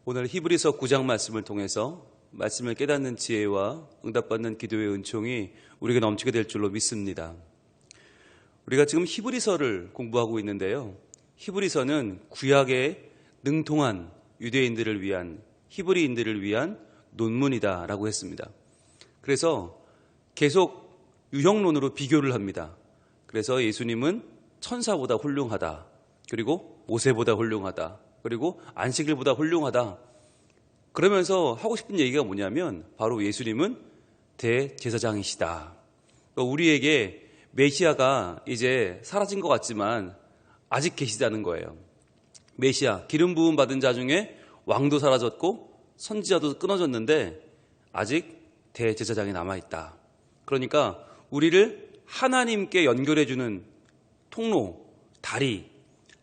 오늘 히브리서 9장 말씀을 통해서 말씀을 깨닫는 지혜와 응답받는 기도의 은총이 우리에게 넘치게 될 줄로 믿습니다. 우리가 지금 히브리서를 공부하고 있는데요. 히브리서는 구약의 능통한 유대인들을 위한, 히브리인들을 위한 논문이다라고 했습니다. 그래서 계속 유형론으로 비교를 합니다. 그래서 예수님은 천사보다 훌륭하다. 그리고 모세보다 훌륭하다. 그리고 안식일보다 훌륭하다. 그러면서 하고 싶은 얘기가 뭐냐면 바로 예수님은 대제사장이시다. 우리에게 메시아가 이제 사라진 것 같지만 아직 계시다는 거예요. 메시아, 기름 부음 받은 자 중에 왕도 사라졌고 선지자도 끊어졌는데 아직 대제사장이 남아있다. 그러니까 우리를 하나님께 연결해주는 통로, 다리,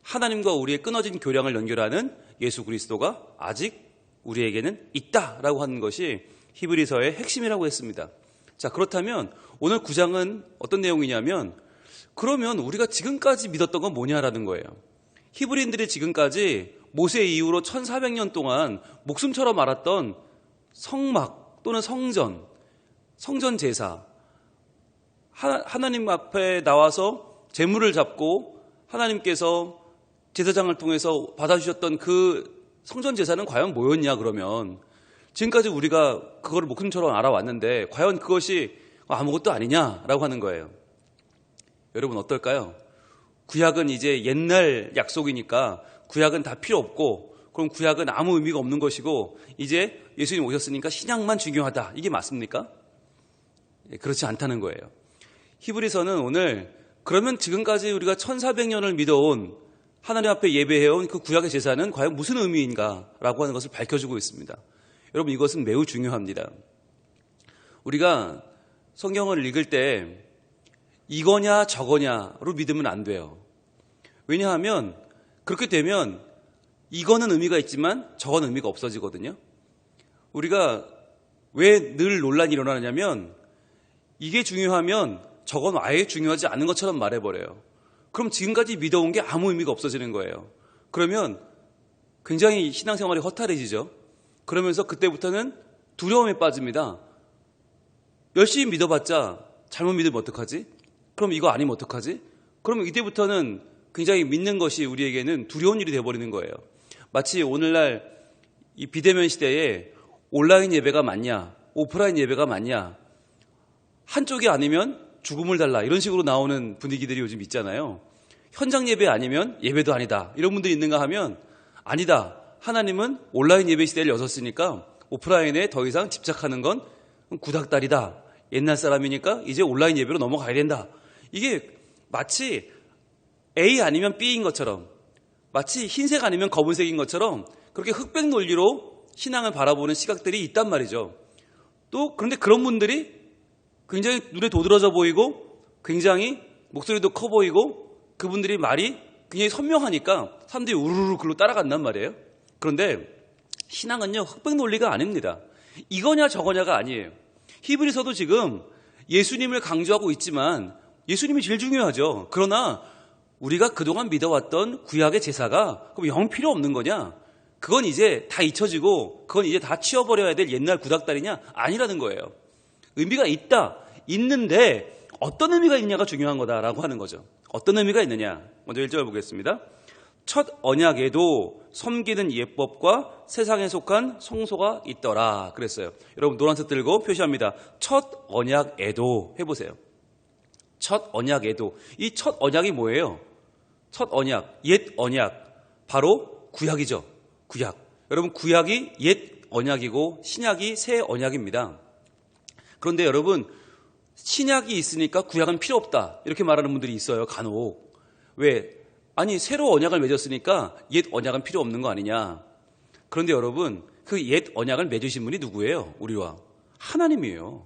하나님과 우리의 끊어진 교량을 연결하는 예수 그리스도가 아직 우리에게는 있다라고 하는 것이 히브리서의 핵심이라고 했습니다. 자, 그렇다면 오늘 9장은 어떤 내용이냐면 그러면 우리가 지금까지 믿었던 건 뭐냐라는 거예요. 히브리인들이 지금까지 모세 이후로 1400년 동안 목숨처럼 알았던 성막 또는 성전 제사, 하나님 앞에 나와서 제물을 잡고 하나님께서 제사장을 통해서 받아주셨던 그 성전 제사는 과연 뭐였냐 그러면 지금까지 우리가 그거를 목숨처럼 알아왔는데 과연 그것이 아무것도 아니냐라고 하는 거예요. 여러분 어떨까요? 구약은 이제 옛날 약속이니까 구약은 다 필요 없고 그럼 구약은 아무 의미가 없는 것이고 이제 예수님 오셨으니까 신약만 중요하다. 이게 맞습니까? 그렇지 않다는 거예요. 히브리서는 오늘 그러면 지금까지 우리가 1400년을 믿어온 하나님 앞에 예배해온 그 구약의 제사는 과연 무슨 의미인가라고 하는 것을 밝혀주고 있습니다. 여러분 이것은 매우 중요합니다. 우리가 성경을 읽을 때 이거냐 저거냐로 믿으면 안 돼요. 왜냐하면 그렇게 되면 이거는 의미가 있지만 저건 의미가 없어지거든요. 우리가 왜 늘 논란이 일어나냐면 이게 중요하면 저건 아예 중요하지 않은 것처럼 말해버려요. 그럼 지금까지 믿어온 게 아무 의미가 없어지는 거예요. 그러면 굉장히 신앙생활이 허탈해지죠. 그러면서 그때부터는 두려움에 빠집니다. 열심히 믿어봤자 잘못 믿으면 어떡하지? 그럼 이거 아니면 어떡하지? 그러면 이때부터는 굉장히 믿는 것이 우리에게는 두려운 일이 되어버리는 거예요. 마치 오늘날 이 비대면 시대에 온라인 예배가 맞냐, 오프라인 예배가 맞냐, 한쪽이 아니면 죽음을 달라 이런 식으로 나오는 분위기들이 요즘 있잖아요. 현장 예배 아니면 예배도 아니다. 이런 분들이 있는가 하면 아니다. 하나님은 온라인 예배 시대를 여섰으니까 오프라인에 더 이상 집착하는 건 구닥다리다. 옛날 사람이니까 이제 온라인 예배로 넘어가야 된다. 이게 마치 A 아니면 B인 것처럼 마치 흰색 아니면 검은색인 것처럼 그렇게 흑백 논리로 신앙을 바라보는 시각들이 있단 말이죠. 또 그런데 그런 분들이 굉장히 눈에 도드라져 보이고 굉장히 목소리도 커 보이고 그분들이 말이 굉장히 선명하니까 사람들이 우르르 글로 따라간단 말이에요. 그런데 신앙은요 흑백 논리가 아닙니다. 이거냐 저거냐가 아니에요. 히브리서도 지금 예수님을 강조하고 있지만 예수님이 제일 중요하죠. 그러나 우리가 그동안 믿어왔던 구약의 제사가 그럼 영 필요 없는 거냐? 그건 이제 다 잊혀지고 그건 이제 다 치워버려야 될 옛날 구닥다리냐? 아니라는 거예요. 의미가 있는데 어떤 의미가 있느냐가 중요한 거다라고 하는 거죠. 어떤 의미가 있느냐? 먼저 1절 보겠습니다. 첫 언약에도 섬기는 예법과 세상에 속한 성소가 있더라 그랬어요. 여러분 노란색 들고 표시합니다. 첫 언약에도 해보세요. 첫 언약에도. 이 첫 언약이 뭐예요? 첫 언약, 옛 언약, 바로 구약이죠. 구약. 여러분 구약이 옛 언약이고 신약이 새 언약입니다. 그런데 여러분 신약이 있으니까 구약은 필요 없다 이렇게 말하는 분들이 있어요. 간혹. 왜? 아니 새로 언약을 맺었으니까 옛 언약은 필요 없는 거 아니냐. 그런데 여러분 그 옛 언약을 맺으신 분이 누구예요? 우리와 하나님이에요.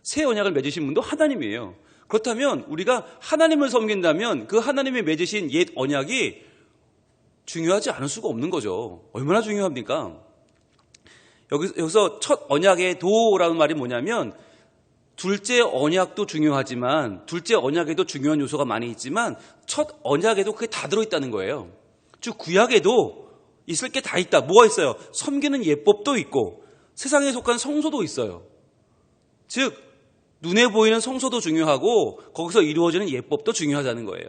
새 언약을 맺으신 분도 하나님이에요. 그렇다면 우리가 하나님을 섬긴다면 그 하나님이 맺으신 옛 언약이 중요하지 않을 수가 없는 거죠. 얼마나 중요합니까? 여기서 첫 언약의 도라는 말이 뭐냐면 둘째 언약도 중요하지만 둘째 언약에도 중요한 요소가 많이 있지만 첫 언약에도 그게 다 들어있다는 거예요. 즉 구약에도 있을 게 다 있다. 뭐가 있어요? 섬기는 예법도 있고 세상에 속한 성소도 있어요. 즉 눈에 보이는 성소도 중요하고 거기서 이루어지는 예법도 중요하다는 거예요.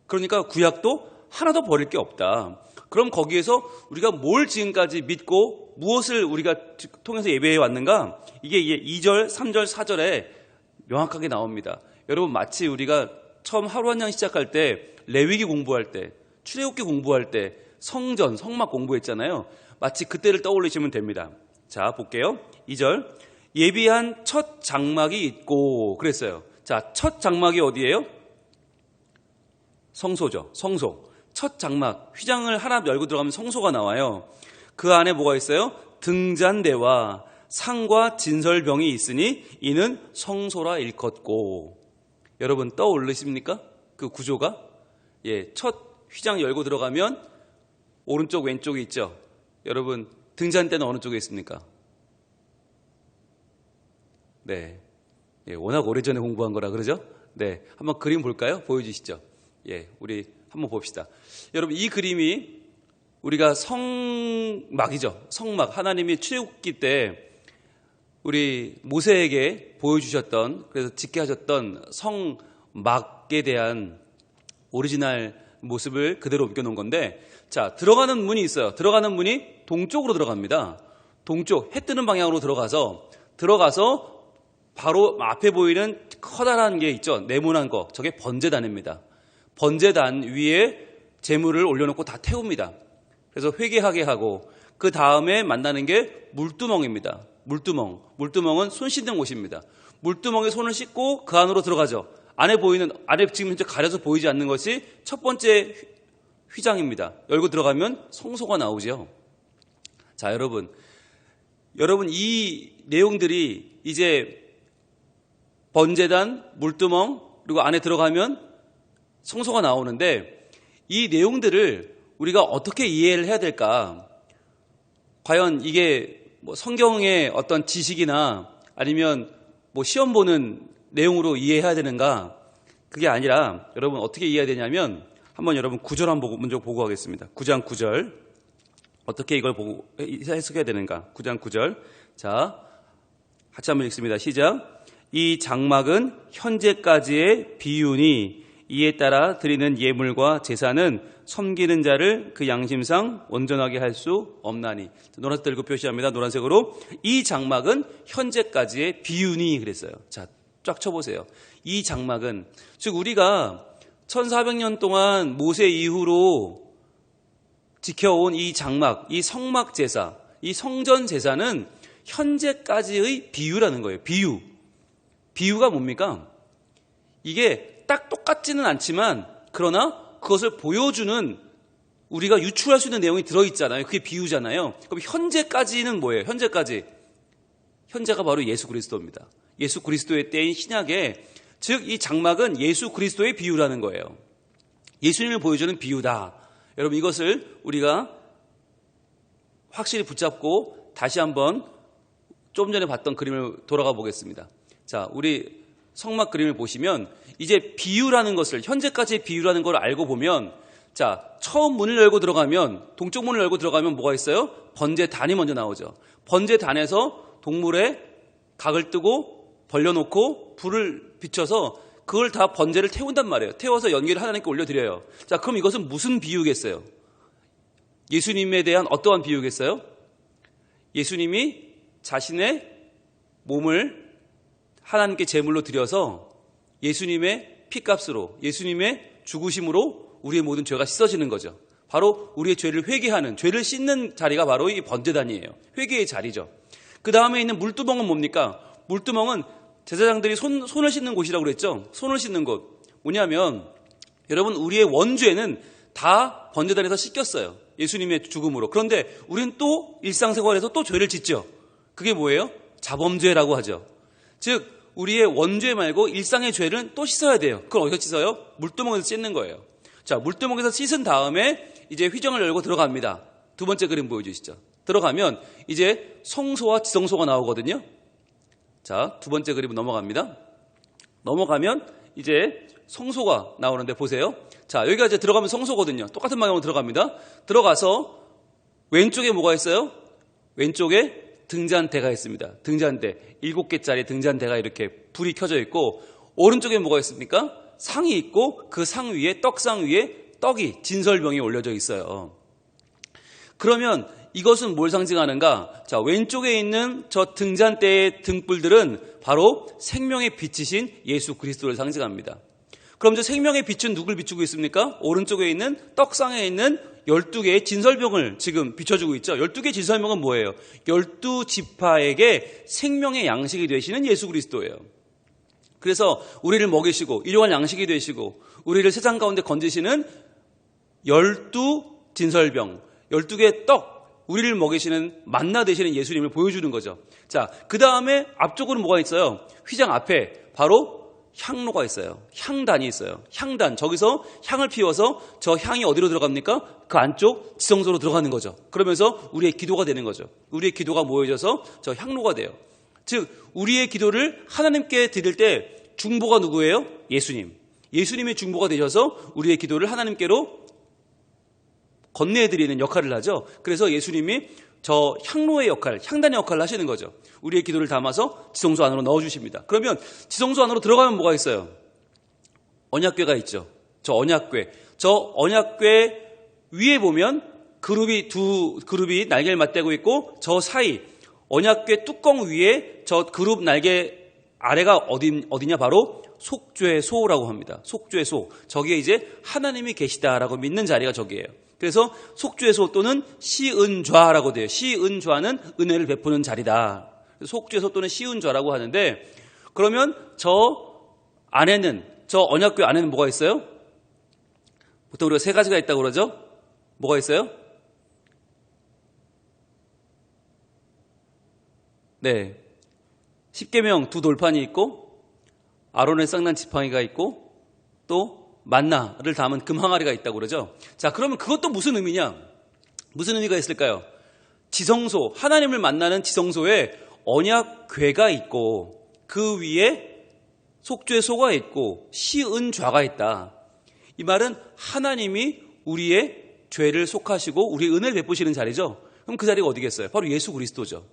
그러니까 구약도 하나도 버릴 게 없다. 그럼 거기에서 우리가 뭘 지금까지 믿고 무엇을 우리가 통해서 예배해 왔는가? 이게 2절, 3절, 4절에 명확하게 나옵니다. 여러분 마치 우리가 처음 하루 한 장 시작할 때 레위기 공부할 때 출애굽기 공부할 때 성전, 성막 공부했잖아요. 마치 그때를 떠올리시면 됩니다. 자, 볼게요. 2절. 예비한 첫 장막이 있고 그랬어요. 자, 첫 장막이 어디예요? 성소죠. 성소. 첫 장막, 휘장을 하나 열고 들어가면 성소가 나와요. 그 안에 뭐가 있어요? 등잔대와 상과 진설병이 있으니 이는 성소라 일컫고. 여러분 떠올리십니까? 그 구조가? 예, 첫 휘장 열고 들어가면 오른쪽 왼쪽이 있죠. 여러분 등잔대는 어느 쪽에 있습니까? 네, 예, 워낙 오래전에 공부한 거라 그러죠? 네, 한번 그림 볼까요? 보여주시죠. 예, 우리 한번 봅시다. 여러분 이 그림이 우리가 성막이죠. 성막. 하나님이 출애굽기 때 우리 모세에게 보여주셨던, 그래서 짓게 하셨던 성막에 대한 오리지널 모습을 그대로 옮겨놓은 건데, 자, 들어가는 문이 있어요. 들어가는 문이 동쪽으로 들어갑니다. 동쪽, 해 뜨는 방향으로 들어가서 바로 앞에 보이는 커다란 게 있죠. 네모난 거. 저게 번제단입니다. 번제단 위에 제물을 올려놓고 다 태웁니다. 그래서 회개하게 하고 그 다음에 만나는 게 물두멍입니다. 물두멍. 물두멍은 손 씻는 곳입니다. 물두멍에 손을 씻고 그 안으로 들어가죠. 안에 지금 현재 가려서 보이지 않는 것이 첫 번째 휘장입니다. 열고 들어가면 성소가 나오죠. 자, 여러분 이 내용들이 이제 번제단, 물두멍, 그리고 안에 들어가면 성소가 나오는데 이 내용들을 우리가 어떻게 이해를 해야 될까? 과연 이게 뭐 성경의 어떤 지식이나 아니면 뭐 시험 보는 내용으로 이해해야 되는가? 그게 아니라 여러분 어떻게 이해해야 되냐면 한번 여러분 9절 한번 먼저 보고 가겠습니다. 9장 9절. 어떻게 이걸 보고 해석해야 되는가? 9장 9절. 자, 같이 한번 읽습니다. 시작. 이 장막은 현재까지의 비유니 이에 따라 드리는 예물과 제사는 섬기는 자를 그 양심상 온전하게 할 수 없나니. 노란색 들고 표시합니다. 노란색으로. 이 장막은 현재까지의 비유니 그랬어요. 자, 쫙 쳐보세요. 이 장막은, 즉 우리가 1400년 동안 모세 이후로 지켜온 이 장막, 이 성막 제사, 이 성전 제사는 현재까지의 비유라는 거예요. 비유. 비유가 뭡니까? 이게 딱 똑같지는 않지만 그러나 그것을 보여주는 우리가 유추할 수 있는 내용이 들어있잖아요. 그게 비유잖아요. 그럼 현재까지는 뭐예요? 현재까지. 현재가 바로 예수 그리스도입니다. 예수 그리스도의 때인 신약에, 즉 이 장막은 예수 그리스도의 비유라는 거예요. 예수님을 보여주는 비유다. 여러분 이것을 우리가 확실히 붙잡고 다시 한번 좀 전에 봤던 그림을 돌아가 보겠습니다. 자, 우리 성막 그림을 보시면 이제 비유라는 것을, 현재까지의 비유라는 걸 알고 보면, 자, 처음 문을 열고 들어가면, 동쪽 문을 열고 들어가면 뭐가 있어요? 번제단이 먼저 나오죠. 번제단에서 동물의 각을 뜨고 벌려놓고 불을 비춰서 그걸 다 번제를 태운단 말이에요. 태워서 연기를 하나님께 올려드려요. 자, 그럼 이것은 무슨 비유겠어요? 예수님에 대한 어떠한 비유겠어요? 예수님이 자신의 몸을 하나님께 제물로 드려서 예수님의 피값으로, 예수님의 죽으심으로 우리의 모든 죄가 씻어지는 거죠. 바로 우리의 죄를 회개하는, 죄를 씻는 자리가 바로 이 번제단이에요. 회개의 자리죠. 그 다음에 있는 물두멍은 뭡니까? 물두멍은 제사장들이 손을 씻는 곳이라고 그랬죠. 손을 씻는 곳. 뭐냐면 여러분 우리의 원죄는 다 번제단에서 씻겼어요. 예수님의 죽음으로. 그런데 우리는 또 일상생활에서 또 죄를 짓죠. 그게 뭐예요? 자범죄라고 하죠. 즉 우리의 원죄 말고 일상의 죄는 또 씻어야 돼요. 그걸 어디서 씻어요? 물두멍에서 씻는 거예요. 자, 물두멍에서 씻은 다음에 이제 휘정을 열고 들어갑니다. 두 번째 그림 보여주시죠. 들어가면 이제 성소와 지성소가 나오거든요. 자, 두 번째 그림 넘어갑니다. 넘어가면 이제 성소가 나오는데 보세요. 자, 여기가 이제 들어가면 성소거든요. 똑같은 방향으로 들어갑니다. 들어가서 왼쪽에 뭐가 있어요? 왼쪽에 등잔대가 있습니다. 등잔대, 7개짜리 등잔대가 이렇게 불이 켜져 있고, 오른쪽에 뭐가 있습니까? 상이 있고 그 상 위에, 떡상 위에 떡이, 진설병이 올려져 있어요. 그러면 이것은 뭘 상징하는가? 자, 왼쪽에 있는 저 등잔대의 등불들은 바로 생명의 빛이신 예수 그리스도를 상징합니다. 그럼 저 생명의 빛은 누굴 비추고 있습니까? 오른쪽에 있는 떡상에 있는 12개의 진설병을 지금 비춰주고 있죠. 12개의 진설병은 뭐예요? 12지파에게 생명의 양식이 되시는 예수 그리스도예요. 그래서 우리를 먹이시고 일용할 양식이 되시고 우리를 세상 가운데 건지시는 12진설병, 12개의 떡, 우리를 먹이시는 만나 되시는 예수님을 보여주는 거죠. 자, 그 다음에 앞쪽으로 뭐가 있어요? 휘장 앞에 바로 향로가 있어요. 향단이 있어요. 향단, 저기서 향을 피워서 저 향이 어디로 들어갑니까? 그 안쪽 지성소로 들어가는 거죠. 그러면서 우리의 기도가 되는 거죠. 우리의 기도가 모여져서 저 향로가 돼요. 즉 우리의 기도를 하나님께 드릴 때 중보가 누구예요? 예수님. 예수님이 중보가 되셔서 우리의 기도를 하나님께로 건네드리는 역할을 하죠. 그래서 예수님이 저 향로의 역할, 향단의 역할을 하시는 거죠. 우리의 기도를 담아서 지성소 안으로 넣어주십니다. 그러면 지성소 안으로 들어가면 뭐가 있어요? 언약궤가 있죠. 저 언약궤 위에 보면 두 그룹이 날개를 맞대고 있고 저 사이 언약궤 뚜껑 위에 저 그룹 날개 아래가 어디냐? 바로 속죄소라고 합니다. 속죄소. 저기에 이제 하나님이 계시다라고 믿는 자리가 저기예요. 그래서 속죄소 또는 시은좌라고 돼요. 시은좌는 은혜를 베푸는 자리다. 속죄소 또는 시은좌라고 하는데, 그러면 저 언약궤 안에는 뭐가 있어요? 보통 우리가 3가지가 있다고 그러죠? 뭐가 있어요? 네. 십계명 2돌판이 있고, 아론의 쌍난 지팡이가 있고, 또 만나를 담은 금항아리가 있다고 그러죠. 자, 그러면 그것도 무슨 의미냐? 무슨 의미가 있을까요? 지성소, 하나님을 만나는 지성소에 언약궤가 있고 그 위에 속죄소가 있고 시은좌가 있다. 이 말은 하나님이 우리의 죄를 속하시고 우리의 은혜를 베푸시는 자리죠. 그럼 그 자리가 어디겠어요? 바로 예수 그리스도죠.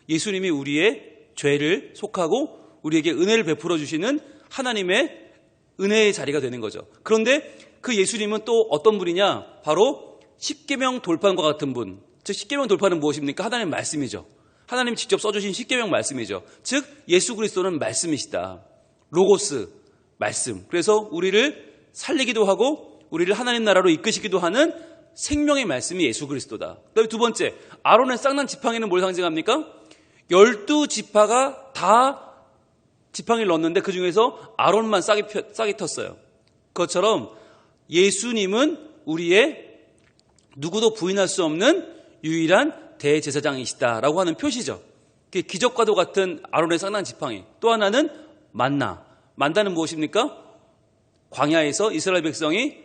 예수님이 우리의 죄를 속하고 우리에게 은혜를 베풀어 주시는 하나님의 은혜의 자리가 되는 거죠. 그런데 그 예수님은 또 어떤 분이냐? 바로 십계명 돌판과 같은 분. 즉 십계명 돌판은 무엇입니까? 하나님의 말씀이죠. 하나님이 직접 써주신 십계명 말씀이죠. 즉 예수 그리스도는 말씀이시다. 로고스, 말씀. 그래서 우리를 살리기도 하고 우리를 하나님 나라로 이끄시기도 하는 생명의 말씀이 예수 그리스도다. 그다음에 두 번째, 아론의 쌍난 지팡이는 뭘 상징합니까? 12지파가 다 지팡이를 넣었는데 그 중에서 아론만 싹이 텄어요. 그것처럼 예수님은 우리의 누구도 부인할 수 없는 유일한 대제사장이시다라고 하는 표시죠. 기적과도 같은 아론의 쌍난 지팡이. 또 하나는 만나는 무엇입니까? 광야에서 이스라엘 백성이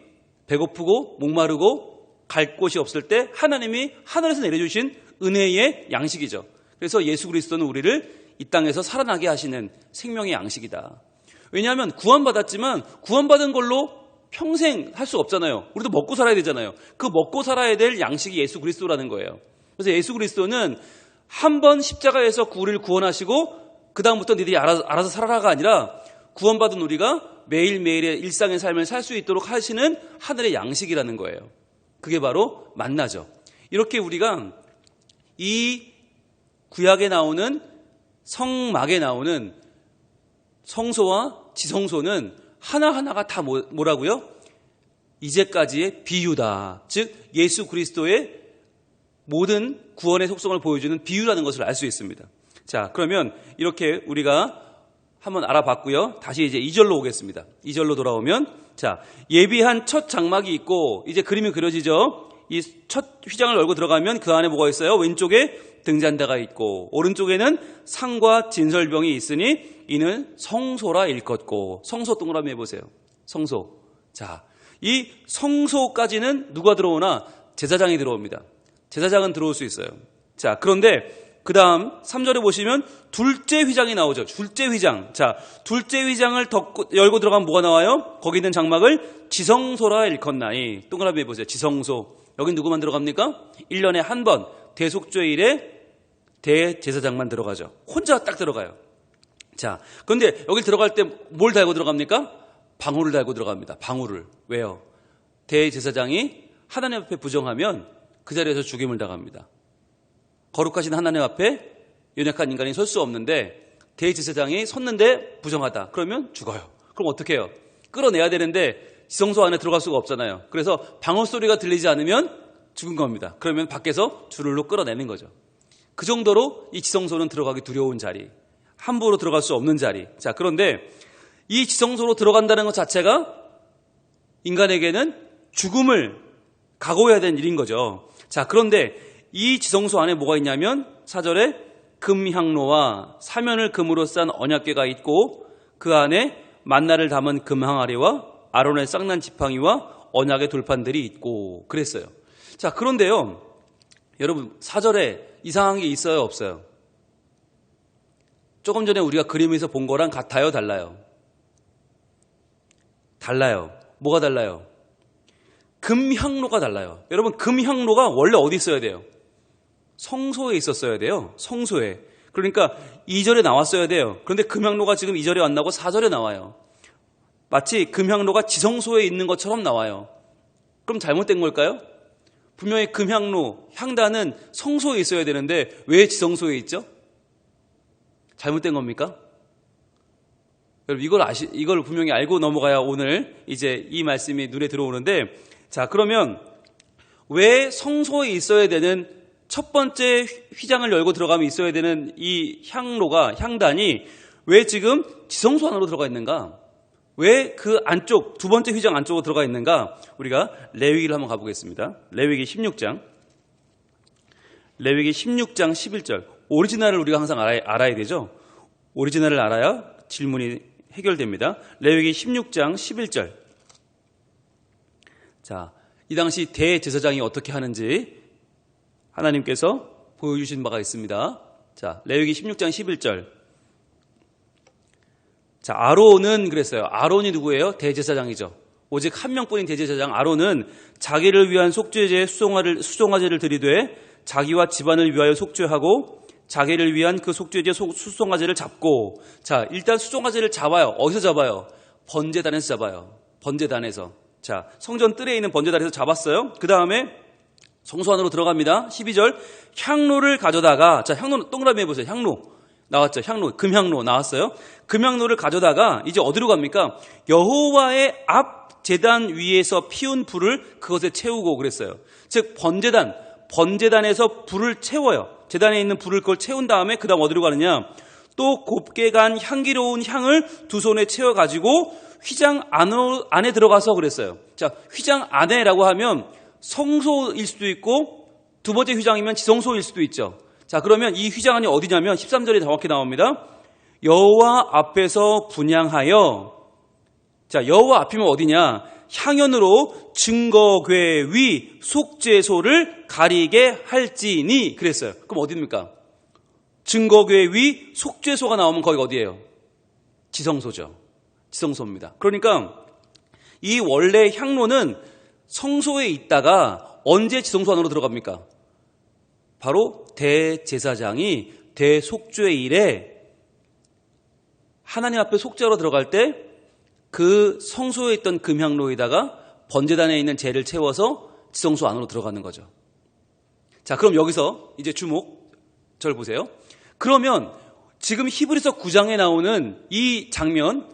배고프고 목마르고 갈 곳이 없을 때 하나님이 하늘에서 내려주신 은혜의 양식이죠. 그래서 예수 그리스도는 우리를 이 땅에서 살아나게 하시는 생명의 양식이다. 왜냐하면 구원받았지만 구원받은 걸로 평생 할 수 없잖아요. 우리도 먹고 살아야 되잖아요. 그 먹고 살아야 될 양식이 예수 그리스도라는 거예요. 그래서 예수 그리스도는 한 번 십자가에서 우리를 구원하시고 그 다음부터 니들이 알아서 살아라가 아니라 구원받은 우리가 매일매일의 일상의 삶을 살 수 있도록 하시는 하늘의 양식이라는 거예요. 그게 바로 만나죠. 이렇게 우리가 이 구약에 나오는 성막에 나오는 성소와 지성소는 하나하나가 다 뭐라고요? 이제까지의 비유다. 즉 예수 그리스도의 모든 구원의 속성을 보여주는 비유라는 것을 알 수 있습니다. 자, 그러면 이렇게 우리가 한번 알아봤고요. 다시 이제 2절로 오겠습니다. 2절로 돌아오면, 자, 예비한 첫 장막이 있고 이제 그림이 그려지죠. 이 첫 휘장을 열고 들어가면 그 안에 뭐가 있어요? 왼쪽에 등잔대가 있고 오른쪽에는 상과 진설병이 있으니 이는 성소라 일컫고. 성소 동그라미 해보세요. 성소. 자, 이 성소까지는 누가 들어오나? 제사장이 들어옵니다. 제사장은 들어올 수 있어요. 자, 그런데 그 다음 3절에 보시면 둘째 휘장이 나오죠. 둘째 휘장. 자, 둘째 휘장을 열고 들어가면 뭐가 나와요? 거기 있는 장막을 지성소라 일컫나니. 동그라미 해보세요. 지성소. 여긴 누구만 들어갑니까? 1년에 한 번 대속죄일에 대제사장만 들어가죠. 혼자 딱 들어가요. 자, 그런데 여기 들어갈 때 뭘 달고 들어갑니까? 방울을 달고 들어갑니다. 방울을. 왜요? 대제사장이 하나님 앞에 부정하면 그 자리에서 죽임을 당합니다. 거룩하신 하나님 앞에 연약한 인간이 설 수 없는데 대제사장이 섰는데 부정하다. 그러면 죽어요. 그럼 어떻게 해요? 끌어내야 되는데 지성소 안에 들어갈 수가 없잖아요. 그래서 방울 소리가 들리지 않으면 죽은 겁니다. 그러면 밖에서 줄로 끌어내는 거죠. 그 정도로 이 지성소는 들어가기 두려운 자리, 함부로 들어갈 수 없는 자리. 자, 그런데 이 지성소로 들어간다는 것 자체가 인간에게는 죽음을 각오해야 되는 일인 거죠. 자, 그런데 이 지성소 안에 뭐가 있냐면 4절에 금향로와 사면을 금으로 싼 언약궤가 있고 그 안에 만나를 담은 금항아리와 아론의 쌍난 지팡이와 언약의 돌판들이 있고 그랬어요. 자, 그런데요. 여러분 4절에 이상한 게 있어요, 없어요? 조금 전에 우리가 그림에서 본 거랑 같아요, 달라요? 달라요. 뭐가 달라요? 금향로가 달라요. 여러분 금향로가 원래 어디 있어야 돼요? 성소에 있었어야 돼요. 성소에. 그러니까 2절에 나왔어야 돼요. 그런데 금향로가 지금 2절에 안 나오고 4절에 나와요. 마치 금향로가 지성소에 있는 것처럼 나와요. 그럼 잘못된 걸까요? 분명히 금향로, 향단은 성소에 있어야 되는데 왜 지성소에 있죠? 잘못된 겁니까? 여러분 이걸 분명히 알고 넘어가야 오늘 이제 이 말씀이 눈에 들어오는데, 자, 그러면 왜 성소에 있어야 되는 첫 번째 휘장을 열고 들어가면 있어야 되는 이 향단이 왜 지금 지성소 안으로 들어가 있는가? 왜 그 안쪽, 두 번째 휘장 안쪽으로 들어가 있는가? 우리가 레위기를 한번 가보겠습니다. 레위기 16장 11절. 오리지널을 우리가 항상 알아야 되죠. 오리지널을 알아야 질문이 해결됩니다. 레위기 16장 11절. 자, 이 당시 대제사장이 어떻게 하는지 하나님께서 보여주신 바가 있습니다. 자, 레위기 16장 11절. 자, 아론은 그랬어요. 아론이 누구예요? 대제사장이죠. 오직 한 명뿐인 대제사장 아론은 자기를 위한 속죄제에 수송아지를 드리되 자기와 집안을 위하여 속죄하고 자기를 위한 그 속죄제 수송아지를 잡고, 자, 일단 수송아지를 잡아요. 어디서 잡아요? 번제단에서 잡아요. 번제단에서. 자, 성전 뜰에 있는 번제단에서 잡았어요. 그 다음에 성소 안으로 들어갑니다. 12절. 향로를 가져다가, 자, 향로 동그라미 해보세요. 향로 나왔죠. 향로, 금향로 나왔어요. 금향로를 가져다가 이제 어디로 갑니까? 여호와의 앞 제단 위에서 피운 불을 그것에 채우고 그랬어요. 즉 번제단에서 불을 채워요. 제단에 있는 불을 그걸 채운 다음에 그 다음 어디로 가느냐? 또 곱게 간 향기로운 향을 두 손에 채워가지고 휘장 안에 들어가서 그랬어요. 자, 휘장 안에라고 하면 성소일 수도 있고 두 번째 휘장이면 지성소일 수도 있죠. 자, 그러면 이 휘장 안이 어디냐면 13절에 정확히 나옵니다. 여호와 앞에서 분향하여, 자, 여호와 앞이면 어디냐? 향연으로 증거궤 위 속죄소를 가리게 할지니 그랬어요. 그럼 어디입니까? 증거궤 위 속죄소가 나오면 거기가 어디예요? 지성소죠. 지성소입니다. 그러니까 이 원래 향로는 성소에 있다가 언제 지성소 안으로 들어갑니까? 바로 대제사장이 대속죄일에 하나님 앞에 속죄하러 들어갈 때 그 성소에 있던 금향로에다가 번제단에 있는 재를 채워서 지성소 안으로 들어가는 거죠. 자, 그럼 여기서 이제 주목, 저를 보세요. 그러면 지금 히브리서 9장에 나오는 이 장면,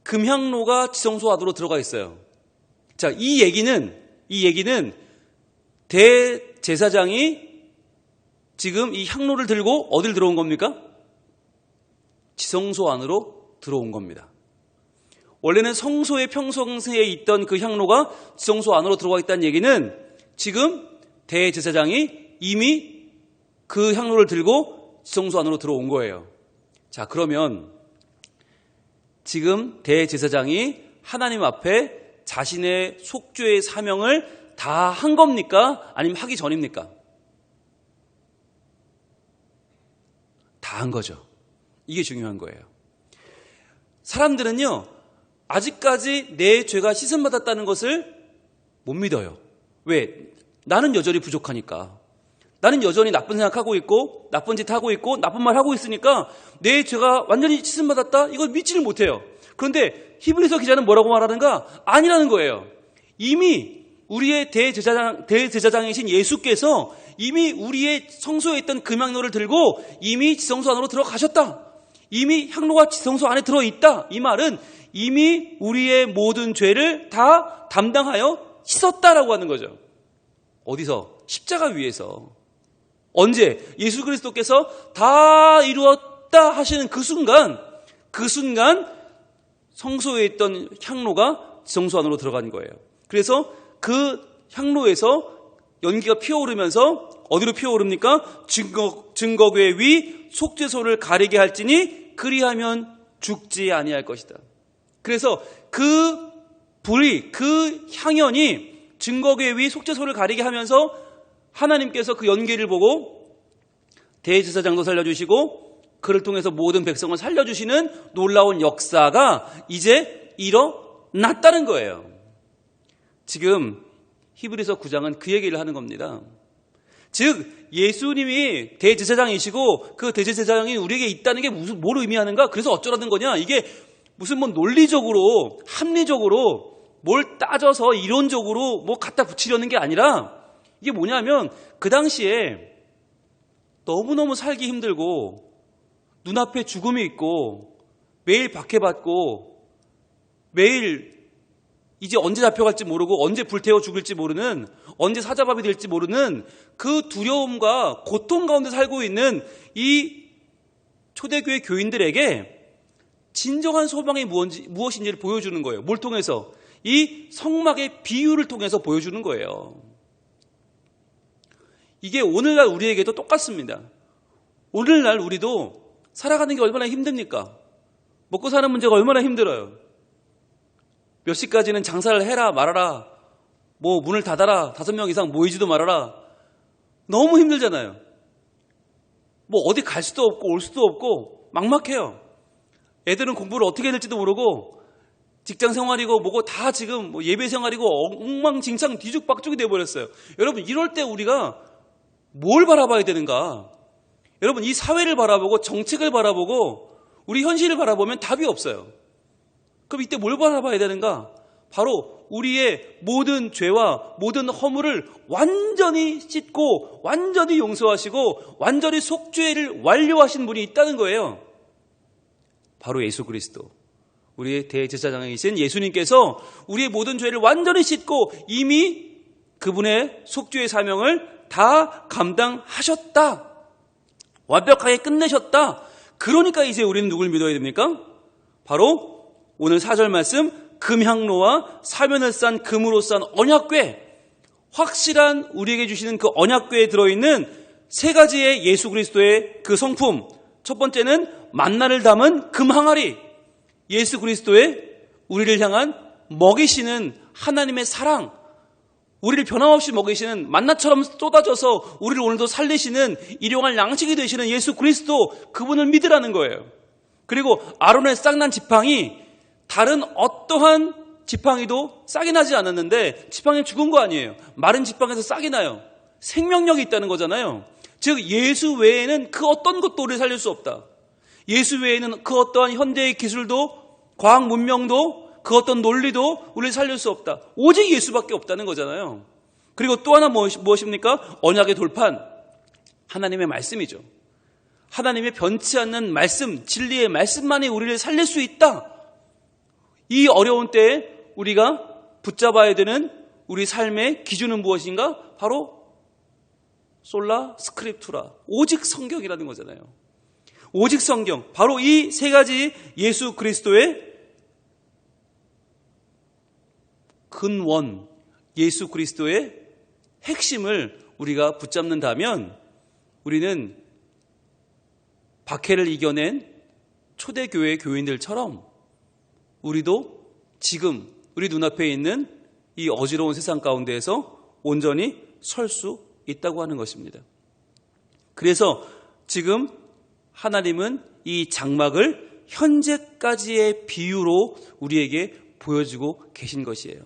금향로가 지성소 안으로 들어가 있어요. 자, 이 얘기는 대제사장이 지금 이 향로를 들고 어딜 들어온 겁니까? 지성소 안으로 들어온 겁니다. 원래는 성소의 평성세에 있던 그 향로가 지성소 안으로 들어와 있다는 얘기는 지금 대제사장이 이미 그 향로를 들고 지성소 안으로 들어온 거예요. 자, 그러면 지금 대제사장이 하나님 앞에 자신의 속죄의 사명을 다 한 겁니까? 아니면 하기 전입니까? 다 한 거죠. 이게 중요한 거예요. 사람들은요, 아직까지 내 죄가 씻음받았다는 것을 못 믿어요. 왜? 나는 여전히 부족하니까. 나는 여전히 나쁜 생각하고 있고 나쁜 짓 하고 있고 나쁜 말 하고 있으니까 내 죄가 완전히 씻음받았다? 이걸 믿지를 못해요. 그런데 히브리서 기자는 뭐라고 말하는가? 아니라는 거예요. 이미 우리의 대제사장이신 예수께서 이미 우리의 성소에 있던 금향로를 들고 이미 지성소 안으로 들어가셨다. 이미 향로가 지성소 안에 들어있다. 이 말은 이미 우리의 모든 죄를 다 담당하여 씻었다라고 하는 거죠. 어디서? 십자가 위에서. 언제? 예수 그리스도께서 다 이루었다 하시는 그 순간 성소에 있던 향로가 지성소 안으로 들어간 거예요. 그래서 그 향로에서 연기가 피어오르면서 어디로 피어오릅니까? 증거궤 위 속죄소를 가리게 할지니 그리하면 죽지 아니할 것이다. 그래서 그 불이, 그 향연이 증거궤 위 속죄소를 가리게 하면서 하나님께서 그 연기를 보고 대제사장도 살려주시고 그를 통해서 모든 백성을 살려주시는 놀라운 역사가 이제 일어났다는 거예요. 지금 히브리서 9장은 그 얘기를 하는 겁니다. 즉 예수님이 대제사장이시고 그 대제사장이 우리에게 있다는 게 뭘 의미하는가? 그래서 어쩌라는 거냐? 이게 무슨 뭐 논리적으로 합리적으로 뭘 따져서 이론적으로 뭐 갖다 붙이려는 게 아니라 이게 뭐냐면 그 당시에 너무너무 살기 힘들고 눈앞에 죽음이 있고 매일 박해받고 매일 이제 언제 잡혀갈지 모르고 언제 불태워 죽을지 모르는 언제 사자밥이 될지 모르는 그 두려움과 고통 가운데 살고 있는 이 초대교회 교인들에게 진정한 소망이 무엇인지를 보여주는 거예요. 뭘 통해서? 이 성막의 비유를 통해서 보여주는 거예요. 이게 오늘날 우리에게도 똑같습니다. 오늘날 우리도 살아가는 게 얼마나 힘듭니까? 먹고 사는 문제가 얼마나 힘들어요. 몇 시까지는 장사를 해라 말아라, 뭐 문을 닫아라, 5명 이상 모이지도 말아라. 너무 힘들잖아요. 뭐 어디 갈 수도 없고 올 수도 없고 막막해요. 애들은 공부를 어떻게 해야 될지도 모르고 직장 생활이고 뭐고 다 지금 뭐 예배 생활이고 엉망진창 뒤죽박죽이 돼버렸어요. 여러분 이럴 때 우리가 뭘 바라봐야 되는가? 여러분 이 사회를 바라보고 정책을 바라보고 우리 현실을 바라보면 답이 없어요. 그럼 이때 뭘 바라봐야 되는가? 바로 우리의 모든 죄와 모든 허물을 완전히 씻고 완전히 용서하시고 완전히 속죄를 완료하신 분이 있다는 거예요. 바로 예수 그리스도, 우리의 대제사장이신 예수님께서 우리의 모든 죄를 완전히 씻고 이미 그분의 속죄의 사명을 다 감당하셨다. 완벽하게 끝내셨다. 그러니까 이제 우리는 누굴 믿어야 됩니까? 바로 오늘 4절 말씀, 금향로와 사면을 싼 금으로 싼 언약궤, 확실한 우리에게 주시는 그 언약궤에 들어있는 세 가지의 예수 그리스도의 그 성품. 첫 번째는 만나를 담은 금항아리, 예수 그리스도의 우리를 향한 먹이시는 하나님의 사랑, 우리를 변함없이 먹이시는 만나처럼 쏟아져서 우리를 오늘도 살리시는 일용할 양식이 되시는 예수 그리스도, 그분을 믿으라는 거예요. 그리고 아론의 싹난 지팡이, 다른 어떠한 지팡이도 싹이 나지 않았는데 지팡이는 죽은 거 아니에요. 마른 지팡이에서 싹이 나요. 생명력이 있다는 거잖아요. 즉 예수 외에는 그 어떤 것도 우리를 살릴 수 없다. 예수 외에는 그 어떠한 현대의 기술도 과학 문명도 그 어떤 논리도 우리를 살릴 수 없다. 오직 예수밖에 없다는 거잖아요. 그리고 또 하나 무엇입니까? 언약의 돌판, 하나님의 말씀이죠. 하나님의 변치 않는 말씀, 진리의 말씀만이 우리를 살릴 수 있다. 이 어려운 때에 우리가 붙잡아야 되는 우리 삶의 기준은 무엇인가? 바로 솔라 스크립투라, 오직 성경이라는 거잖아요. 오직 성경, 바로 이 세 가지 예수 그리스도의 근원, 예수 그리스도의 핵심을 우리가 붙잡는다면 우리는 박해를 이겨낸 초대교회 교인들처럼 우리도 지금 우리 눈앞에 있는 이 어지러운 세상 가운데에서 온전히 설 수 있다고 하는 것입니다. 그래서 지금 하나님은 이 장막을 현재까지의 비유로 우리에게 보여주고 계신 것이에요.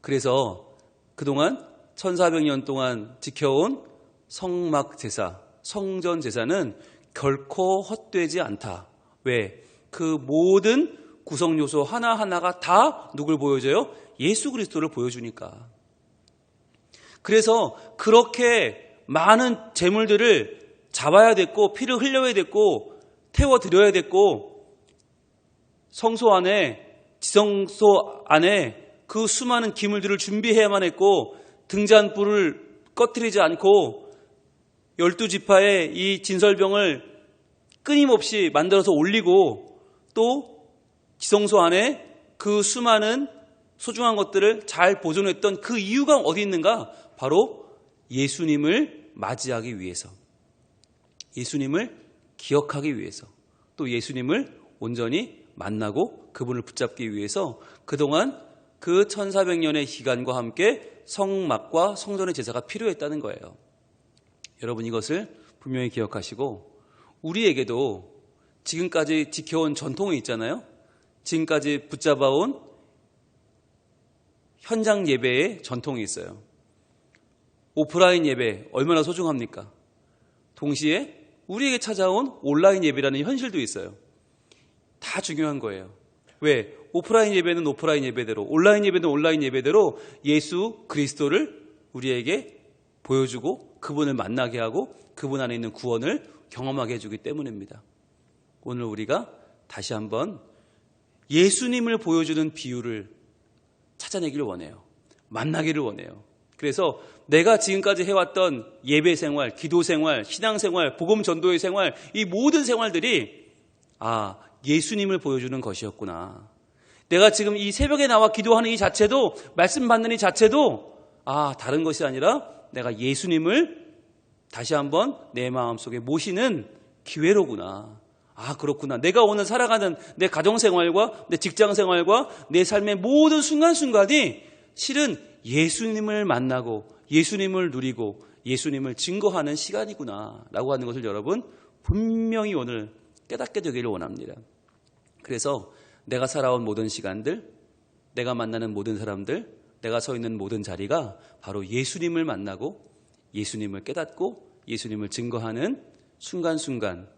그래서 그동안 1400년 동안 지켜온 성막 제사, 성전 제사는 결코 헛되지 않다. 왜? 그 모든 구성 요소 하나하나가 다 누굴 보여줘요? 예수 그리스도를 보여주니까. 그래서 그렇게 많은 제물들을 잡아야 됐고, 피를 흘려야 됐고, 태워드려야 됐고, 성소 안에, 지성소 안에 그 수많은 기물들을 준비해야만 했고, 등잔불을 꺼뜨리지 않고 12지파의 이 진설병을 끊임없이 만들어서 올리고, 또 지성소 안에 그 수많은 소중한 것들을 잘 보존했던 그 이유가 어디 있는가? 바로 예수님을 맞이하기 위해서, 예수님을 기억하기 위해서, 또 예수님을 온전히 만나고 그분을 붙잡기 위해서 그동안 그 1400년의 기간과 함께 성막과 성전의 제사가 필요했다는 거예요. 여러분, 이것을 분명히 기억하시고, 우리에게도 지금까지 지켜온 전통이 있잖아요. 지금까지 붙잡아온 현장 예배의 전통이 있어요. 오프라인 예배 얼마나 소중합니까? 동시에 우리에게 찾아온 온라인 예배라는 현실도 있어요. 다 중요한 거예요. 왜? 오프라인 예배는 오프라인 예배대로, 온라인 예배는 온라인 예배대로 예수 그리스도를 우리에게 보여주고 그분을 만나게 하고 그분 안에 있는 구원을 경험하게 해주기 때문입니다. 오늘 우리가 다시 한번 예수님을 보여주는 비유를 찾아내기를 원해요. 만나기를 원해요. 그래서 내가 지금까지 해왔던 예배 생활, 기도 생활, 신앙 생활, 복음 전도의 생활, 이 모든 생활들이 예수님을 보여주는 것이었구나. 내가 지금 이 새벽에 나와 기도하는 이 자체도, 말씀 받는 이 자체도 다른 것이 아니라 내가 예수님을 다시 한번 내 마음속에 모시는 기회로구나. 그렇구나. 내가 오늘 살아가는 내 가정생활과 내 직장생활과 내 삶의 모든 순간순간이 실은 예수님을 만나고 예수님을 누리고 예수님을 증거하는 시간이구나 라고 하는 것을 여러분 분명히 오늘 깨닫게 되기를 원합니다. 그래서 내가 살아온 모든 시간들, 내가 만나는 모든 사람들, 내가 서 있는 모든 자리가 바로 예수님을 만나고 예수님을 깨닫고 예수님을 증거하는 순간순간,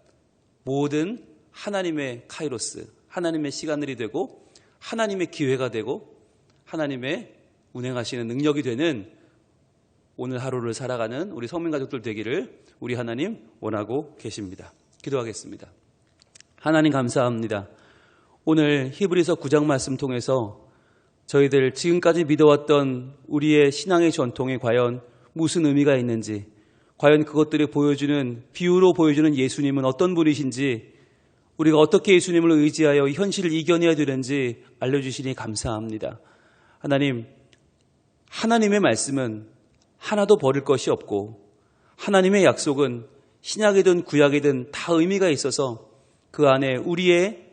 모든 하나님의 카이로스, 하나님의 시간들이 되고 하나님의 기회가 되고 하나님의 운행하시는 능력이 되는 오늘 하루를 살아가는 우리 성민가족들 되기를 우리 하나님 원하고 계십니다. 기도하겠습니다. 하나님 감사합니다. 오늘 히브리서 9장 말씀 통해서 저희들 지금까지 믿어왔던 우리의 신앙의 전통에 과연 무슨 의미가 있는지, 과연 그것들을 보여주는, 비유로 보여주는 예수님은 어떤 분이신지, 우리가 어떻게 예수님을 의지하여 이 현실을 이겨내야 되는지 알려주시니 감사합니다. 하나님, 하나님의 말씀은 하나도 버릴 것이 없고 하나님의 약속은 신약이든 구약이든 다 의미가 있어서 그 안에 우리의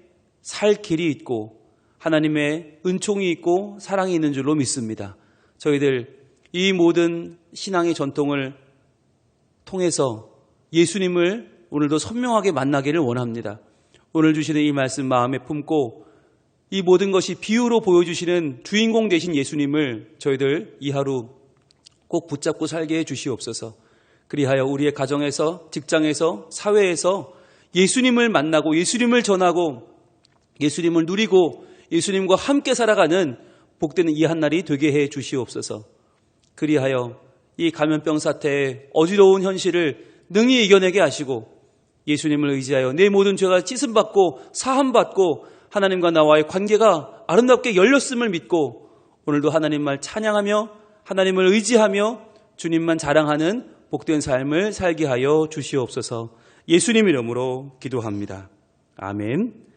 살 길이 있고 하나님의 은총이 있고 사랑이 있는 줄로 믿습니다. 저희들 이 모든 신앙의 전통을 통해서 예수님을 오늘도 선명하게 만나기를 원합니다. 오늘 주시는 이 말씀 마음에 품고 이 모든 것이 비유로 보여주시는 주인공 되신 예수님을 저희들 이 하루 꼭 붙잡고 살게 해 주시옵소서. 그리하여 우리의 가정에서, 직장에서, 사회에서 예수님을 만나고 예수님을 전하고 예수님을 누리고 예수님과 함께 살아가는 복되는 이 한날이 되게 해 주시옵소서. 그리하여 이 감염병 사태의 어지러운 현실을 능히 이겨내게 하시고 예수님을 의지하여 내 모든 죄가 씻음받고 사함받고 하나님과 나와의 관계가 아름답게 열렸음을 믿고 오늘도 하나님 말 찬양하며 하나님을 의지하며 주님만 자랑하는 복된 삶을 살게 하여 주시옵소서. 예수님 이름으로 기도합니다. 아멘.